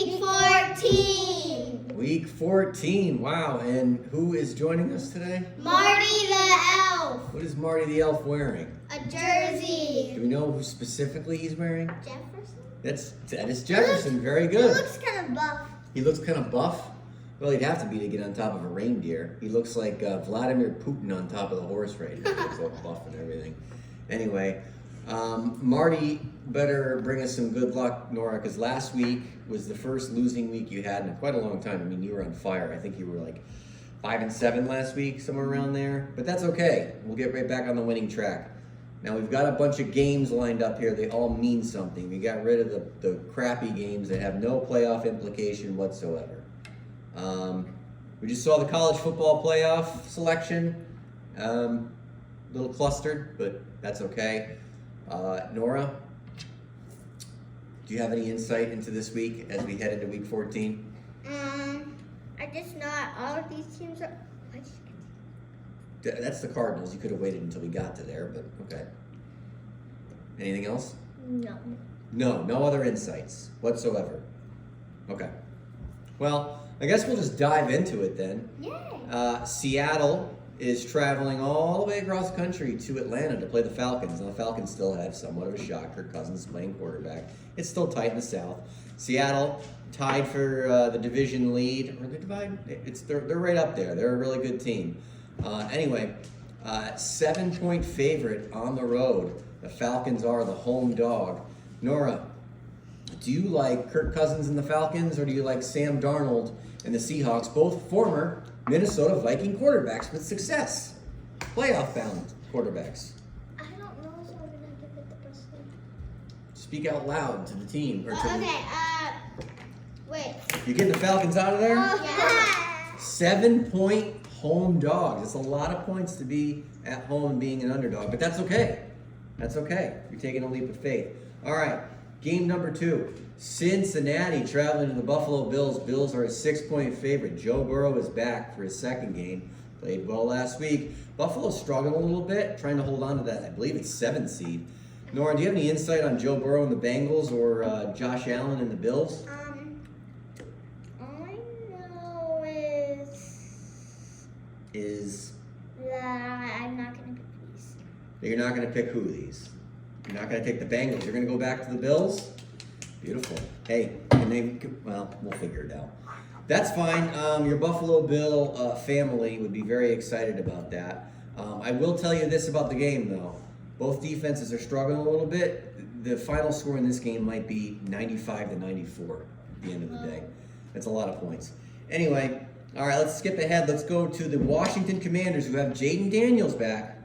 Week 14. Week 14, wow. And who is joining us today? Marty the Elf. What is Marty the Elf wearing? A jersey. Do we know who specifically he's wearing? Jefferson? That is Jefferson, very good. He looks kind of buff. He looks kind of buff? Well, he'd have to be to get on top of a reindeer. He looks like Vladimir Putin on top of the horse right now. He looks all buff and everything. Anyway, Marty better bring us some good luck, Nora, because last week was the first losing week you had in quite a long time. I mean, you were on fire. I think you were like 5-7 last week, somewhere around there. But that's okay. We'll get right back on the winning track. Now, we've got a bunch of games lined up here. They all mean something. We got rid of the crappy games that have no playoff implication whatsoever. We just saw the college football playoff selection. A little clustered, but that's okay. Nora, do you have any insight into this week as we head into week 14? I just know all of these teams are... That's the Cardinals. You could have waited until we got to there, but okay. Anything else? No. No other insights whatsoever. Okay. Well, I guess we'll just dive into it then. Yay. Seattle is traveling all the way across the country to Atlanta to play the Falcons. Now, the Falcons still have somewhat of a shot. Kirk Cousins is playing quarterback. It's still tight in the South. Seattle tied for the division lead. Or they're right up there. They're a really good team. Anyway, 7-point favorite on the road. The Falcons are the home dog. Nora, do you like Kirk Cousins and the Falcons, or do you like Sam Darnold and the Seahawks, both former Minnesota Viking quarterbacks with success? Playoff-bound quarterbacks. I don't know, so I'm going to give it the best thing. Speak out loud to the team. Wait. You getting the Falcons out of there? Yeah. 7-point home dogs. It's a lot of points to be at home and being an underdog, but that's okay. That's okay. You're taking a leap of faith. All right, game number 2. Cincinnati traveling to the Buffalo Bills. Bills are a 6-point favorite. Joe Burrow is back for his second game. Played well last week. Buffalo's struggling a little bit, trying to hold on to that. I believe it's 7th seed. Nora, do you have any insight on Joe Burrow and the Bengals, or Josh Allen and the Bills? All I know is that I'm not going to pick these. You're not going to pick who these? You're not going to take the Bengals. You're going to go back to the Bills? Beautiful. Hey, we'll figure it out. That's fine. Your Buffalo Bill family would be very excited about that. I will tell you this about the game, though. Both defenses are struggling a little bit. The final score in this game might be 95-94 at the end of the day. That's a lot of points. Anyway, all right, let's skip ahead. Let's go to the Washington Commanders, who have Jaden Daniels back,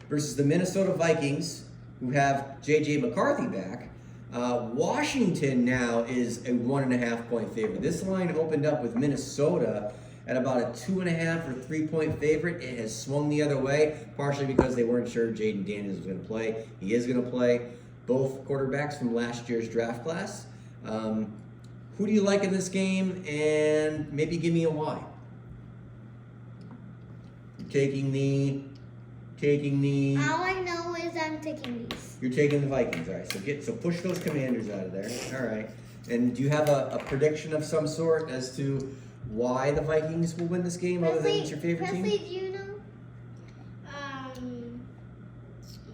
versus the Minnesota Vikings, who have J.J. McCarthy back. Washington now is a 1.5-point favorite. This line opened up with Minnesota at about a 2.5 or 3-point favorite. It has swung the other way, partially because they weren't sure Jaden Daniels was going to play. He is going to play. Both quarterbacks from last year's draft class. Who do you like in this game? And maybe give me a why. Taking the. All I know is I'm taking these. You're taking the Vikings. All right. So push those Commanders out of there. All right. And do you have a prediction of some sort as to why the Vikings will win this game, other than it's your favorite team? Presley, do you know?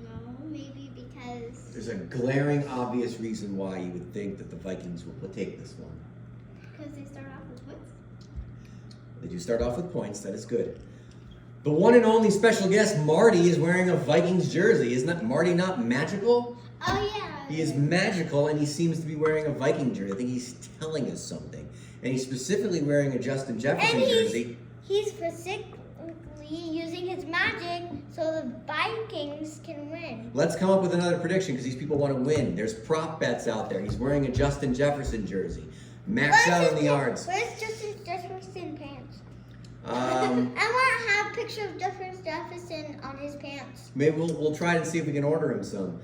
No, maybe because... There's a glaring, obvious reason why you would think that the Vikings will take this one. Because they start off with points. They do start off with points. That is good. The one and only special guest, Marty, is wearing a Vikings jersey. Isn't that Marty not magical? Oh, yeah. He is magical, and he seems to be wearing a Viking jersey. I think he's telling us something. And he's specifically wearing a Justin Jefferson jersey. He's specifically using his magic so the Vikings can win. Let's come up with another prediction, because these people want to win. There's prop bets out there. He's wearing a Justin Jefferson jersey. Max out on the yards. Where's Justin Jefferson pants? I want to have a picture of Justin Jefferson on his pants. Maybe we'll try and see if we can order him some.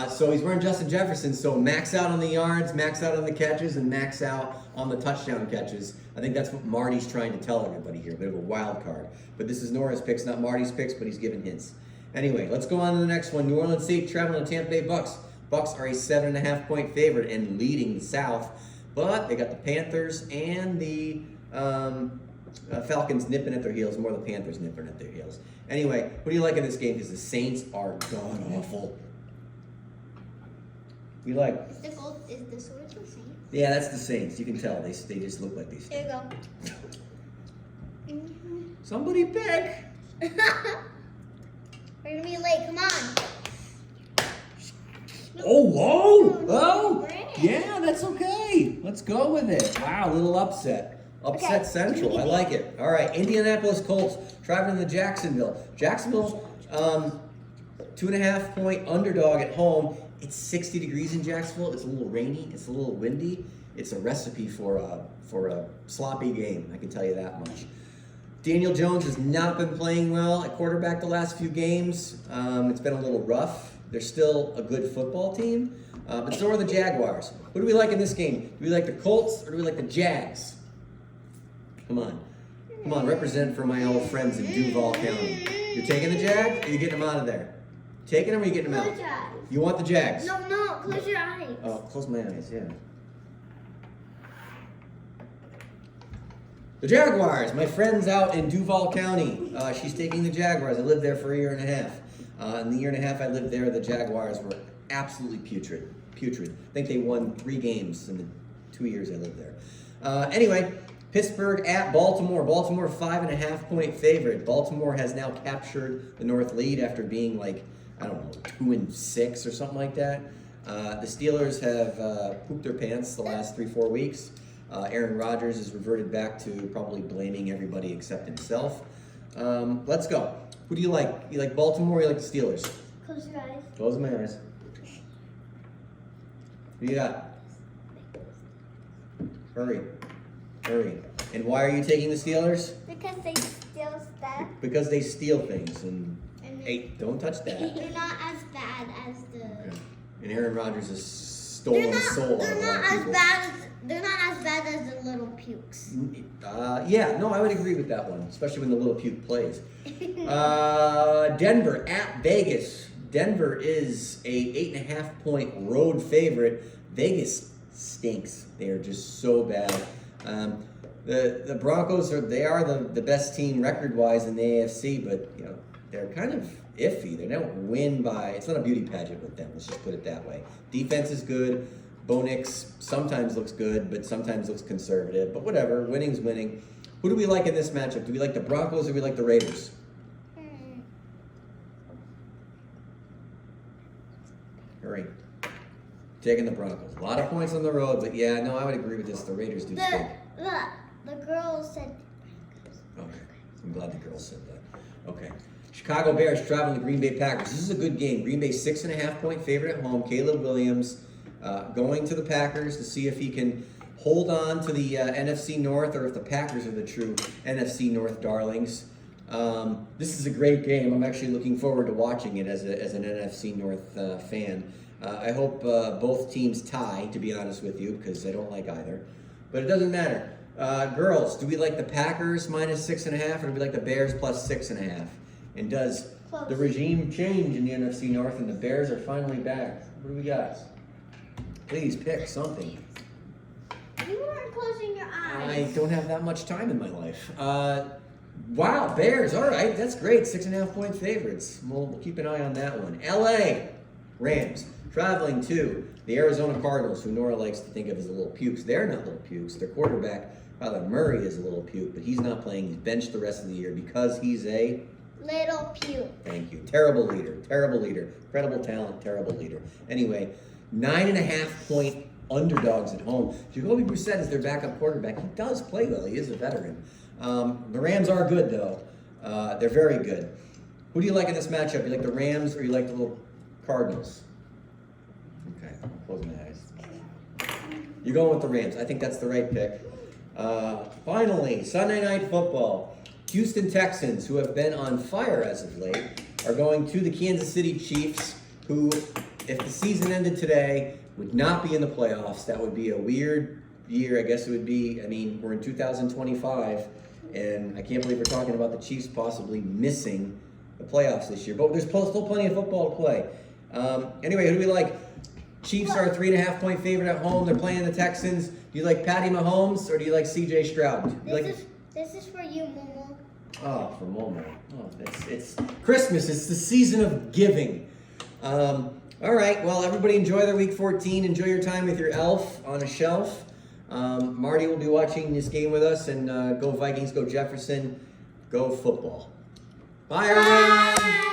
So he's wearing Justin Jefferson, so max out on the yards, max out on the catches, and max out on the touchdown catches. I think that's what Marty's trying to tell everybody here. A bit of a wild card. But this is Nora's picks, not Marty's picks, but he's giving hints. Anyway, let's go on to the next one. New Orleans Saints traveling to Tampa Bay Bucks. Bucks are a 7.5-point favorite and leading the South. But they got the Panthers and the Falcons nipping at their heels. More the Panthers nipping at their heels. Anyway, what do you like in this game? Because the Saints are god-awful. You like? Is the Swords the Saints? Yeah, that's the Saints. You can tell. They just look like these. Here you go. Somebody pick. We're gonna be late. Come on. Oh, whoa! Oh, yeah, that's okay. Let's go with it. Wow, little upset. Upset Central. I like it. All right, Indianapolis Colts traveling to Jacksonville. Jacksonville, 2.5 point underdog at home. It's 60 degrees in Jacksonville. It's a little rainy. It's a little windy. It's a recipe for a sloppy game. I can tell you that much. Daniel Jones has not been playing well at quarterback the last few games. It's been a little rough. They're still a good football team, but so are the Jaguars. Who do we like in this game? Do we like the Colts or do we like the Jags? Come on. Come on, represent for my old friends in Duval County. You're taking the Jags or you getting them out of there? Taking them or you getting them out? Close your eyes. You want the Jags? No, close your eyes. Oh, close my eyes, yeah. The Jaguars, my friend's out in Duval County. She's taking the Jaguars. I lived there for a year and a half. In the year and a half I lived there, the Jaguars were absolutely putrid. Putrid. I think they won 3 games in the 2 years I lived there. Anyway, Pittsburgh at Baltimore. Baltimore 5.5 point favorite. Baltimore has now captured the North lead after being like, I don't know, 2-6 or something like that. The Steelers have pooped their pants the last 3-4 weeks. Aaron Rodgers has reverted back to probably blaming everybody except himself. Let's go. Who do you like? You like Baltimore or you like the Steelers? Close your eyes. Close my eyes. Who you got? Hurry. Hurry. And why are you taking the Steelers? Because they steal stuff. Because they steal things. And hey, don't touch that. They're not as bad as the. Okay. And Aaron Rodgers has stolen the soul out of a lot of people. They're not as bad as the little pukes. Yeah, no, I would agree with that one, especially when the little puke plays. Denver at Vegas. Denver is a 8.5 point road favorite. Vegas stinks. They are just so bad. The Broncos are the best team record-wise in the AFC, but you know they're kind of iffy. They don't win by. It's not a beauty pageant with them. Let's just put it that way. Defense is good. Bo Nix sometimes looks good, but sometimes looks conservative. But whatever, winning's winning. Who do we like in this matchup? Do we like the Broncos or do we like the Raiders? Hurry. Taking the Broncos. A lot of points on the road, but yeah, no, I would agree with this. The Raiders do stink. The girls said. Okay. I'm glad the girls said that. Okay. Chicago Bears traveling to Green Bay Packers. This is a good game. Green Bay 6.5 point favorite at home. Caleb Williams going to the Packers to see if he can hold on to the NFC North or if the Packers are the true NFC North darlings. This is a great game. I'm actually looking forward to watching it as an NFC North fan. I hope both teams tie, to be honest with you, because I don't like either. But it doesn't matter. Girls, do we like the Packers minus 6.5 or do we like the Bears plus 6.5? And does the regime change in the NFC North and the Bears are finally back? What do we got? Please pick something. You weren't closing your eyes. I don't have that much time in my life. Wow, Bears. All right, that's great. 6.5 point favorites. We'll keep an eye on that one. LA Rams traveling to the Arizona Cardinals, who Nora likes to think of as the little pukes. They're not little pukes. Their quarterback, Kyler Murray, is a little puke, but he's not playing. He's benched the rest of the year because he's a little puke. Thank you. Terrible leader. Terrible leader. Incredible talent. Terrible leader. Anyway, 9.5 point underdogs at home. Jacoby Brissett is their backup quarterback. He does play well. He is a veteran. The Rams are good, though. They're very good. Who do you like in this matchup? You like the Rams or you like the little Cardinals? Okay, close my eyes. You're going with the Rams. I think that's the right pick. Finally, Sunday Night Football. Houston Texans, who have been on fire as of late, are going to the Kansas City Chiefs, who, if the season ended today, would not be in the playoffs. That would be a weird year. I guess it would be, I mean, we're in 2025, and I can't believe we're talking about the Chiefs possibly missing the playoffs this year. But there's still plenty of football to play. Anyway, who do we like? Chiefs are a 3.5-point favorite at home. They're playing the Texans. Do you like Patty Mahomes or do you like C.J. Stroud? This is for you, Momo. Oh, for Momo. Oh, it's Christmas. It's the season of giving. All right. Well, everybody enjoy their week 14. Enjoy your time with your elf on a shelf. Marty will be watching this game with us, and go Vikings, go Jefferson, go football. Bye, everyone. Bye.